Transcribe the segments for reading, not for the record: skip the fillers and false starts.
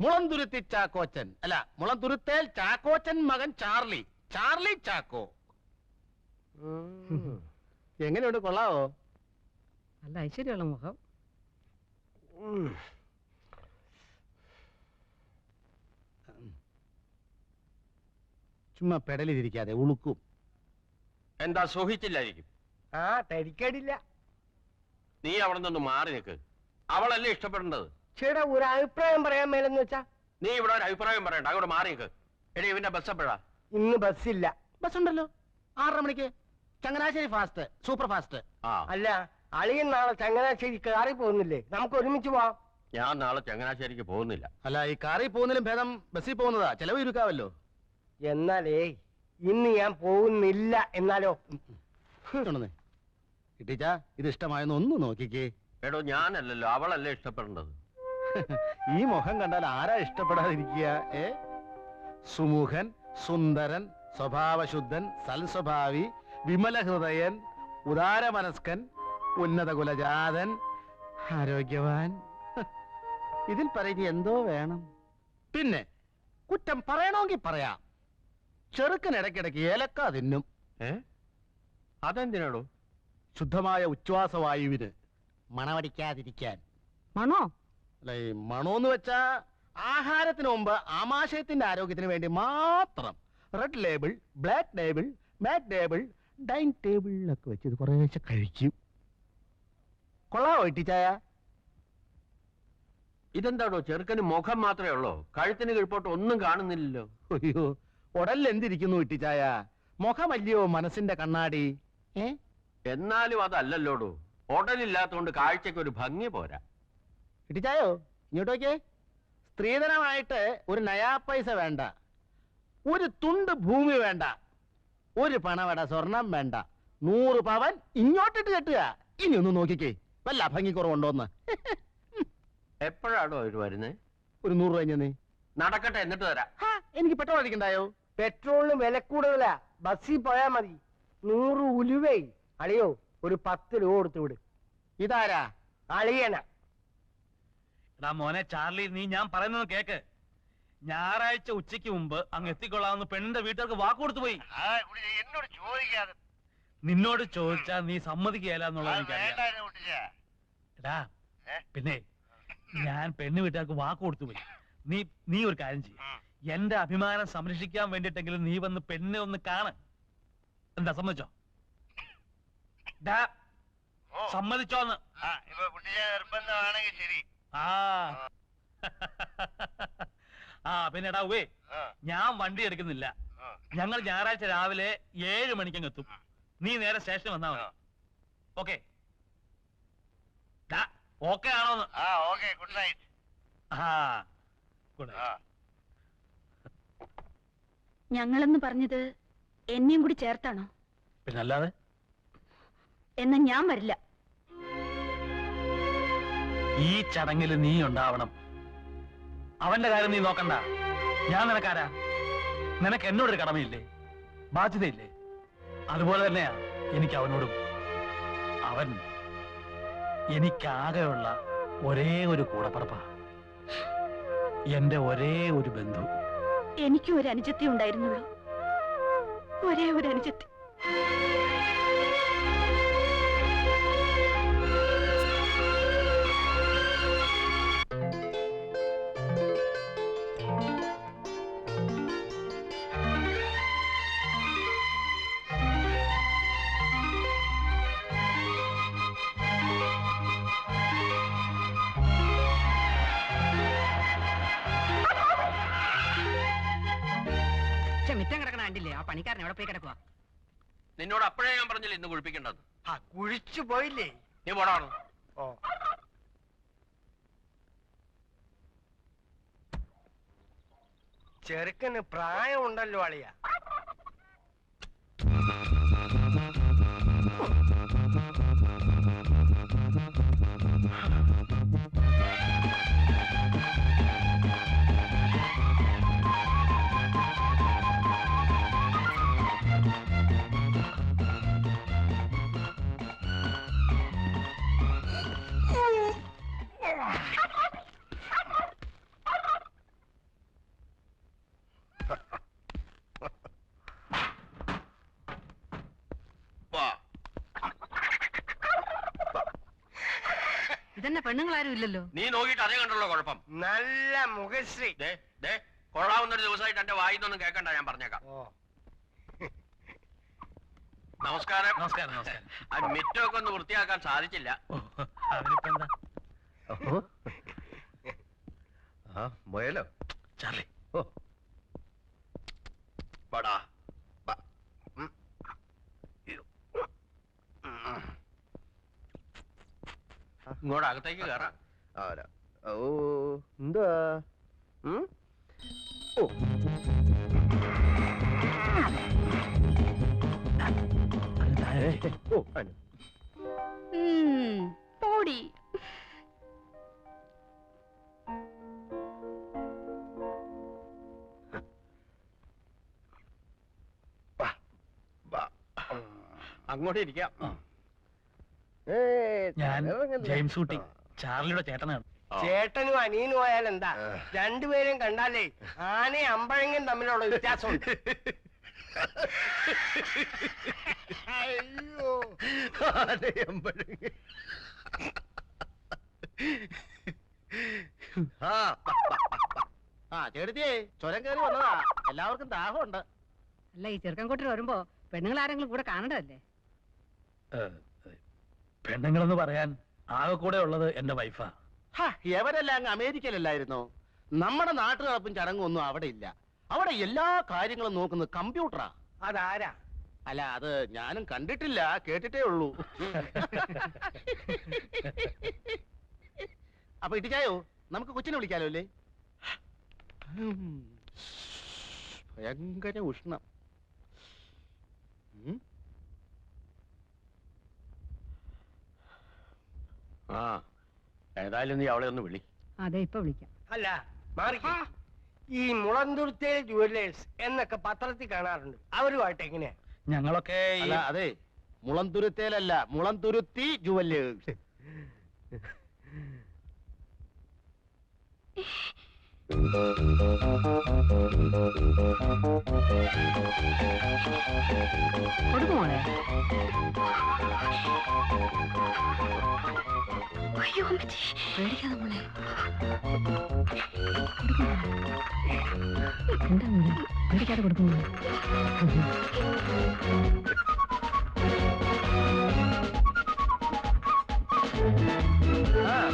മുളന്തുരുത്തി ചാക്കോച്ചൻ അല്ല, മുളന്തുരുത്തേൽ ചാക്കോച്ചൻ മകൻ Charlie, Charlie Chacko. എങ്ങനെയുണ്ട്, കൊള്ളാവോ? നല്ല ഐശ്വര്യമുള്ള മുഖം. ചുമ്മാ പെടലിരിക്കാതെ ഉളുക്കും. എന്താ സൂഹിച്ചില്ലായിരിക്കും? ആ തരിക്കടില്ല. നീ അവിടെ നിന്ന് മാറി നിൽക്ക്. അവളല്ലേ ഇഷ്ടപ്പെടേണ്ടത്. ചേട്ടാ ഒരു അഭിപ്രായം പറയാൻ മേലെന്ന് വെച്ചാ. നീ ഇവിടെ ഒരു അഭിപ്രായം പറയണ്ട, അങ്ങോട്ട് മാറി നിൽക്ക്. എടി ഇവന്റെ ബസ് എപ്പോഴാ? ഇന്ന് ബസ്സില്ല. ബസ് ഉണ്ടല്ലോ 6:30 മണിക്ക്, ചങ്ങനാശ്ശേരി ഫാസ്റ്റ്, സൂപ്പർ ഫാസ്റ്റ്. അല്ല, അളിയൻ നാളെ ചങ്ങനാശ്ശേരി കാറിൽ പോകുന്നില്ലേ? നമുക്ക് ഒരുമിച്ച് പോവാം. ഞാൻ നാളെ ചങ്ങനാശ്ശേരിക്ക് പോകുന്നില്ല. അല്ല, ഈ കാറിൽ പോകുന്നതിലും ഭേദം ബസ്സിൽ പോകുന്നതാ, ചെലവ് ചുരുക്കാവല്ലോ. എന്നാലേ ഇന്ന് ഞാൻ പോകുന്നില്ല. എന്നാലോ കിട്ടിച്ചാ, ഇത് ഇഷ്ടമായെന്ന് ഒന്ന് നോക്കിക്കേ. എടോ ഞാനല്ലല്ലോ, അവളല്ലേ ഇഷ്ടപ്പെടേണ്ടത്. ഈ മുഖം കണ്ടാൽ ആരാ ഇഷ്ടപ്പെടാതിരിക്കുക? സുമുഖൻ, സുന്ദരൻ, സ്വഭാവശുദ്ധൻ, സൽസ്വഭാവി, വിമല ഹൃദയൻ, ഉദാരമനസ്കൻ, ഉന്നത കുലജാതൻ, ആരോഗ്യവാൻ. ഇതിൽ പറയുന്ന എന്തോ വേണം. പിന്നെ കുറ്റം പറയണമെങ്കിൽ പറയാം. ചെറുക്കൻ ഇടയ്ക്കിടയ്ക്ക് ഏലക്ക തിന്നും. അതെന്തിനാടോ? ശുദ്ധമായ ഉച്ഛ്വാസവായുവിന് മണമടിക്കാതിരിക്കാൻ. മണോ? അല്ല, ഈ മണോന്ന് വെച്ചാ ആഹാരത്തിന് മുമ്പ് ആമാശയത്തിന്റെ ആരോഗ്യത്തിന് വേണ്ടി മാത്രം. റെഡ് ലേബിൾ, ബ്ലാക്ക് ലേബിൾ, മാറ്റ് ടേബിൾ, ഡൈനിങ് ടേബിളിലൊക്കെ വെച്ച് ഇത് കുറേശ്ശെ കഴിക്കും. കൊള്ളാവോ ഇട്ടിച്ചായ? ഇതെന്താടോ, ചെറുക്കന് മുഖം മാത്രമേ ഉള്ളൂ, കഴുത്തിന് കീഴ്പോട്ട് ഒന്നും കാണുന്നില്ലല്ലോ. അയ്യോ, ഉടലിൽ എന്തിരിക്കുന്നു ഇട്ടിച്ചായ? മുഖമല്ലയോ മനസ്സിന്റെ കണ്ണാടി. എന്നാലും അതല്ലല്ലോടോ, ഉടലില്ലാത്തോണ്ട് കാഴ്ചക്ക് ഒരു ഭംഗി പോരാ. ഇട്ടിച്ചായോ, ഇങ്ങോട്ടോക്കേ. സ്ത്രീധനമായിട്ട് ഒരു നയാ പൈസ വേണ്ട, ഒരു തുണ്ട് ഭൂമി വേണ്ട, ഒരു പണവട സ്വർണം വേണ്ട, 100 പവൻ ഇങ്ങോട്ടിട്ട് കെട്ടുക. ഇനി ഒന്ന് നോക്കിക്കേ, വല്ല ഭംഗി കുറവുണ്ടോന്ന്. എപ്പോഴാണോ അവര് വരുന്നേ? ഒരു 100 രൂപ നീ നടക്കട്ടെ, എന്നിട്ട് തരാം. എനിക്ക് പെട്രോൾ അടിക്കണ്ടായോ? പെട്രോളിന് വില കൂടുതലാ, ബസ്സിൽ പോയാ മതി. 100 ഉലുവേ. അളിയോ ഒരു 10 രൂപ കൊടുത്തു വിട്. ഇതാരാ? അളിയന. എടാ മോനെ ചാർലി, നീ ഞാൻ പറയുന്നത് കേക്ക്. ഞായറാഴ്ച ഉച്ചയ്ക്ക് മുമ്പ് അങ്ങ് എത്തിക്കൊള്ളാമെന്ന് പെണ്ണിന്റെ വീട്ടുകാർക്ക് വാക്ക് കൊടുത്തു പോയി. എന്നോട് ചോദിക്കാതെ. നിന്നോട് ചോദിച്ചാ നീ സമ്മതിക്കുകയല്ലെന്നുള്ളത് എനിക്കറിയാം. എടാ പിന്നെ ഞാൻ പെണ്ണ് വീട്ടുകാർക്ക് വാക്ക് കൊടുത്തു പോയി. നീ ഒരു കാര്യം ചെയ്യും, എന്റെ അഭിമാനം സംരക്ഷിക്കാൻ വേണ്ടിട്ടെങ്കിലും നീ വന്ന് പെണ്ണിനെ ഒന്ന് കാണ്. എന്താ, സമ്മതിച്ചോ? സമ്മതിച്ചോന്ന്? നിർബന്ധമാണെങ്കിൽ ശരി. പിന്നെ എടാ ഉവേ, ഞാൻ വണ്ടി എടുക്കുന്നില്ല. ഞങ്ങൾ ഞായറാഴ്ച രാവിലെ 7 മണിക്കങ്ങ് എത്തും. നീ നേരെ സ്റ്റേഷനിൽ വന്നാ മതി. ഓക്കെ? ഓക്കെ ആണോന്ന്? Good night. Good night. ഞങ്ങളെന്ന് പറഞ്ഞത് എന്നെയും കൂടി ചേർത്താണോ? പിന്നല്ലാതെ. എന്നാ ഞാൻ വരില്ല. ഈ ചടങ്ങിൽ നീ ഉണ്ടാവണം. അവന്റെ കാര്യം നീ നോക്കണ്ട. ഞാൻ നിനക്കാരാ? നിനക്ക് എന്നോടൊരു കടമയില്ലേ, ബാധ്യതയില്ലേ? അതുപോലെ തന്നെയാ എനിക്ക് അവനോടും. അവൻ എനിക്കാകെയുള്ള ഒരേ ഒരു കൂടപ്പറപ്പാ, എന്റെ ഒരേ ഒരു ബന്ധു. എനിക്കും ഒരു അനുജത്തി ഉണ്ടായിരുന്നുള്ളൂ, ഒരേ ഒരു അനുജത്തി. മിറ്റം കിടക്കണ കണ്ടില്ലേ? ആ പണിക്കാരൻ എവിടെ പോയി കിടക്കുക? നിന്നോട് അപ്പോഴേ ഞാൻ പറഞ്ഞില്ല ഇന്ന് കുഴിപ്പിക്കേണ്ടത്. കുഴിച്ചു പോയില്ലേ? നീ പോടാണ്. ചെറുക്കന് പ്രായം ഉണ്ടല്ലോ അളിയ. ഇതന്നെ പെണ്ണുങ്ങളാരും ഇല്ലല്ലോ. നീ നോക്കിയിട്ട് അതേ കണ്ടുള്ള കുഴപ്പം. നല്ല മുഖശ്രീ. കൊള്ളാവുന്നൊരു ദിവസമായിട്ട് എന്റെ വായിന്നൊന്നും കേൾക്കണ്ട, ഞാൻ പറഞ്ഞേക്കാം. നമസ്കാരം. നമസ്കാരം നമസ്കാരം. ആ മിറ്റമൊക്കെ ഒന്ന് വൃത്തിയാക്കാൻ സാധിച്ചില്ല. അവനിപ്പോ എന്താ മുയലോ ചാർലി? ഓ പടാ ഇങ്ങോട്ട് അകത്തേക്ക് കയറാം. ആരാ? ഓ എന്താ? ഓ ഓ അനു പോടി. അങ്ങോട്ട് ഇരിക്കാം. ഞാൻ ജെയിംസ് ഊട്ടി, ചാർലിയുടെ ചേട്ടനാണ്. ചേട്ടനും അനിയനും ആയാൽ എന്താ, രണ്ടുപേരും കണ്ടാലേ ആനയും അമ്പഴങ്ങയും തമ്മിലുള്ള വ്യത്യാസമുണ്ട്. അയ്യോ ആ ചേട്ടത്തിയേ, ചുരം കയറി വന്നതാ. എല്ലാവർക്കും ദാഹമുണ്ട്. അല്ല, ഈ ചെറുക്കൻ കൂട്ടർ വരുമ്പോ പെണ്ണുങ്ങൾ ആരെങ്കിലും കൂടെ കാണണ്ടതല്ലേ? പെണ്ണുങ്ങളെന്ന് പറയാൻ ആകെ കൂടെ ഉള്ളത് എന്റെ വൈഫാ. എവരെല്ലാം അങ്ങ് അമേരിക്കയിലല്ലായിരുന്നോ? നമ്മുടെ നാട്ടു നടപ്പും ചടങ്ങും ഒന്നും അവിടെ ഇല്ല. അവിടെ എല്ലാ കാര്യങ്ങളും നോക്കുന്നത് കമ്പ്യൂട്ടറാ. അതാരാ? അല്ല, അത് ഞാനും കണ്ടിട്ടില്ല, കേട്ടിട്ടേ ഉള്ളൂ. അപ്പൊ ഇട്ടിച്ചായോ, നമുക്ക് കൊച്ചിനെ വിളിക്കാലോ അല്ലേ? ഭയങ്കര ഉഷ്ണം. ആ ഏതായാലും നീ അവളെ ഒന്ന് വിളി. അതെ, ഇപ്പൊ വിളിക്കാം. അല്ല മാറി. ഈ മുളന്തുരുത്തേ ജുവല്ലേഴ്സ് എന്നൊക്കെ പത്രത്തിൽ കാണാറുണ്ട്. അവരുമായിട്ട് എങ്ങനെയാ? ഞങ്ങളൊക്കെ അല്ല, അതെ, മുളന്തുരുത്തേലല്ല, മുളന്തുരുത്തി ജുവല്ലേഴ്സ്. കൊടുക്കുമോളെ? അയ്യോ അമ്മച്ചി. പേടിക്കാതെ മോളെ. എന്താ മോളെ? പേടിക്കാതെ കൊടുക്കുമോ?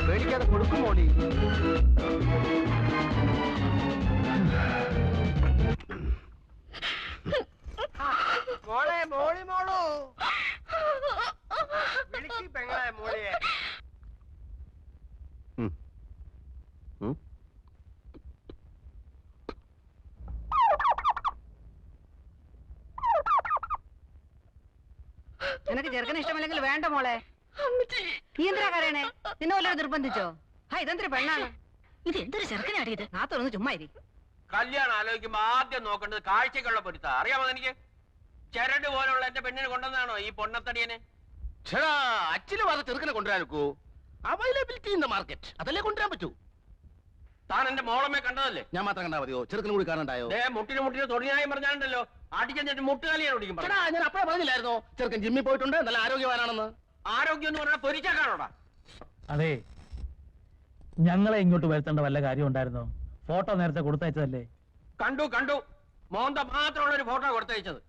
പേടിക്കാതെ കൊടുക്കും മോളി. മോളെ, മോളി മോളൂ, വിളിക്ക് പെങ്ങളെ മോളിയെ. നിനക്ക് ചെറുക്കനെ ഇഷ്ടമല്ലെങ്കിൽ വേണ്ട മോളെ. നീ എന്തിനാ കരയണേ? നിന്നെ വല്ലവരും നിർബന്ധിച്ചോ? ഇതെന്തൊരു പെണ്ണാണ് ഇത്? എന്തൊരു ചെറുക്കനാടിയത്? നാത്തൊന്ന് ചുമ്മാ ഇരി. കല്യാണം ആലോചിക്കുമ്പോ ആദ്യം നോക്കേണ്ടത് കാഴ്ചക്കുള്ള പൊരുത്ത. അറിയാമോ എനിക്ക്? ചരട് പോലുള്ള എന്റെ പെണ്ണിനെ കൊണ്ടുവന്നാണോ ഈ പൊണ്ണത്തടിയനെ? ചേടാ, അച്ഛന് പറഞ്ഞ ചെറുക്കനെ കൊണ്ടുവരാനൊക്കൂ. അവൈലബിലിറ്റി ഇൻ ദ മാർക്കറ്റ്, അതല്ലേ കൊണ്ടുവരാൻ പറ്റൂ. താൻ എന്റെ മോളമ്മേ കണ്ടതല്ലേ? ഞാൻ മാത്രം കണ്ടാ മതിയോ? ചെറുക്കനും കൂടി കാണണ്ടായോ? മുട്ടിന് തൊടിനായും പറഞ്ഞാണ്ടല്ലോ, അടിച്ചെന്നിട്ട് മുട്ടുകാലിയാണ് ഓടിക്കും. ചേടാ, ഞാൻ അപ്പഴേ പറഞ്ഞില്ലായിരുന്നോ ചെറുക്കൻ ജിമ്മിൽ പോയിട്ടുണ്ട്, നല്ല ആരോഗ്യവാനാണെന്ന്? ആരോഗ്യം എന്ന് പറഞ്ഞാൽ പൊരിച്ചാക്കാണോടാ? അതെ, ഞങ്ങളെ ഇങ്ങോട്ട് വരുത്തേണ്ട വല്ല കാര്യം ഉണ്ടായിരുന്നോ? ഫോട്ടോ നേരത്തെ കൊടുത്തയച്ചതല്ലേ? കണ്ടു മോന്ത മാത്രമുള്ള ഒരു ഫോട്ടോ കൊടുത്തയച്ചത്.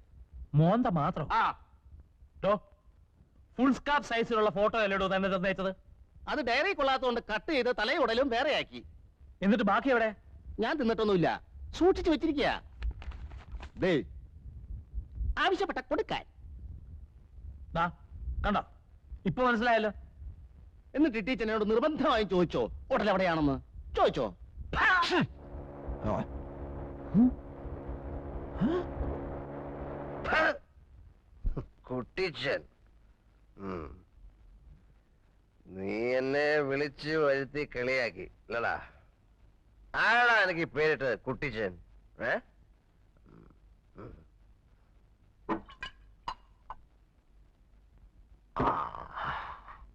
മോന്ത മാത്രം? ആ, ഫുൾ സ്കാർഫ് സൈസിലുള്ള ഫോട്ടോ അല്ലേടോ തന്നെ തന്നയച്ചത്? അത് ഡയറി കൊള്ളാത്തോണ്ട് കട്ട് ചെയ്ത് തലയുടലും വേറെയാക്കി. എന്നിട്ട് ബാക്കി എവിടെ? ഞാൻ തിന്നിട്ടൊന്നുമില്ല, സൂക്ഷിച്ചു വെച്ചിരിക്കുക. ആവശ്യപ്പെട്ട കൊടുക്കാൻ. കണ്ടോ, ഇപ്പൊ മനസ്സിലായല്ലോ. എന്നിട്ട് ടീച്ചറിനോട് നിർബന്ധമായും ചോദിച്ചോ ഹോട്ടൽ എവിടെയാണെന്ന്? ചോദിച്ചോ? കുട്ടിച്ചൻ, നീ എന്നെ വിളിച്ചു വരുത്തി കളിയാക്കി അല്ലടാ? ആരാടാ എനിക്ക് പേരിട്ടത് കുട്ടിച്ചൻ?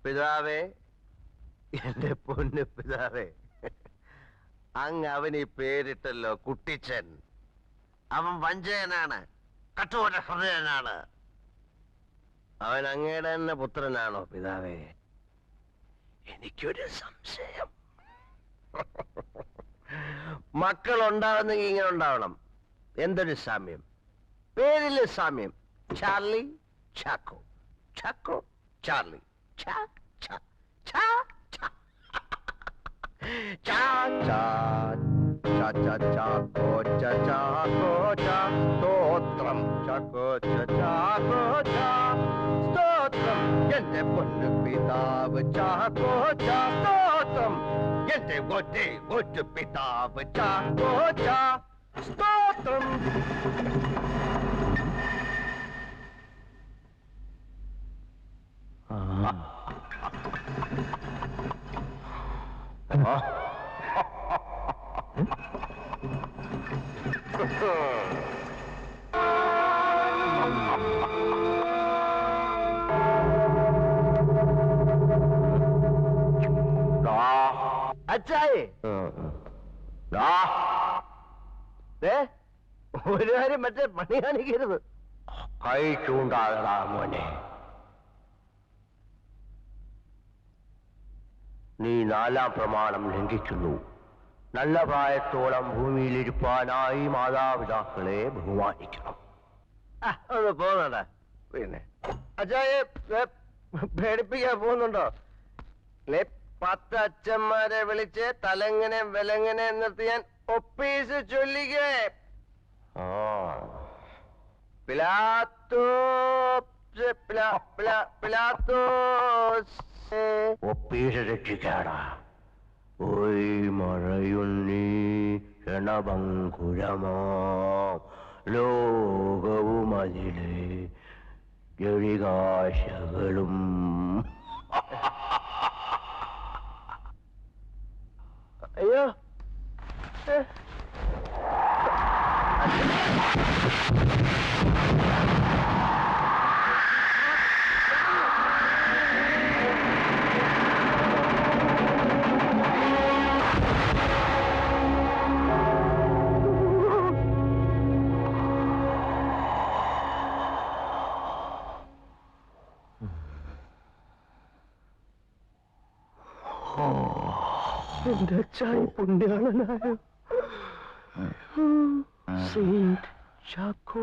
പിതാവേ, എന്റെ പൊന്ന് പിതാവേ, അങ്ങ് അവന് ഈ പേരിട്ടല്ലോ കുട്ടിച്ചൻ. അവൻ വഞ്ചകനാണ്, കഠോര ഹൃദയനാണ്. അവൻ അങ്ങയുടെ തന്നെ പുത്രനാണോ പിതാവേ? എനിക്കൊരു സംശയം. മക്കളുണ്ടാവുന്നെങ്കിൽ ഇങ്ങനെ ഉണ്ടാവണം. എന്തൊരു സാമ്യം, പേരില് സാമ്യം. ചാർലി ചാക്കോ, ചാക്കോ ചാർലി, ചാ ചാ ചാ ചാ ചാ ചാ ചാ ചാ ചാക്കോ ചാ ചാക്കോ ചാ. സ്തോത്രം ചാക്കോ ചാ ചാക്കോ ചാ. സ്തോത്രം എന്റെ പൊന്നു പിതാവ് ചാക്കോ ചാ. സ്തോത്രം എന്റെ ഒറ്റ പിതാവ് ചാക്കോ ചാ. സ്തോത്രം. അച്ചായേ, ഒരു കാര്യം മറ്റേ പണി കാണിക്കരുത്. കൈ ചൂണ്ടാകടാ മോനെ. നീ 4-ാം പ്രമാണം ലംഘിക്കുന്നു. നല്ല പ്രായത്തോളം ഭൂമിയിലിരിപ്പാനായി മാതാപിതാക്കളെ ബഹുമാനിക്കണം. ഒന്ന് പോകുന്നുണ്ട. പിന്നെ അച്ചായെ പേടിപ്പിക്കാൻ പോകുന്നുണ്ടോ? 10 അച്ഛന്മാരെ വിളിച്ച് തലങ്ങനെ വിലങ്ങനെ നിർത്തി ഞാൻ ഒപ്പീസ് ചൊല്ലിക്കേ. ഒപ്പീസ് രക്ഷിക്കാടാ. ഓയ് മഴയുണ്ണി ക്ഷണഭങ്കുരമോ ലോകവും അതിലെ ജളികാശകളും. അയ്യോ, എന്റെ അച്ചായി പുണ്യാളനായോ സെയിന്റ് ചാക്കോ.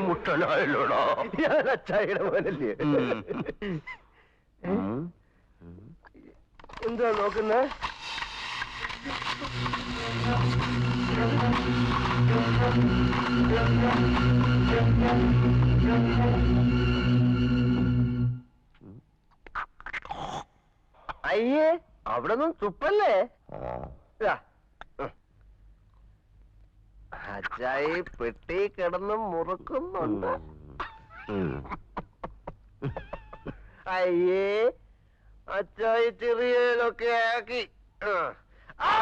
മുട്ടനായല്ലോടാ. ഞാൻ അച്ചായിയുടെ മോനല്ലേ. എന്താ നോക്കുന്നേ? അയ്യേ, അവിടെ നിന്നും തുപ്പല്ലേ. അച്ചായി പെട്ടി കിടന്ന് മുറുക്കുന്നുണ്ട്. അയ്യേ, അച്ചായി ചെറിയലൊക്കെ ആക്കി. ആ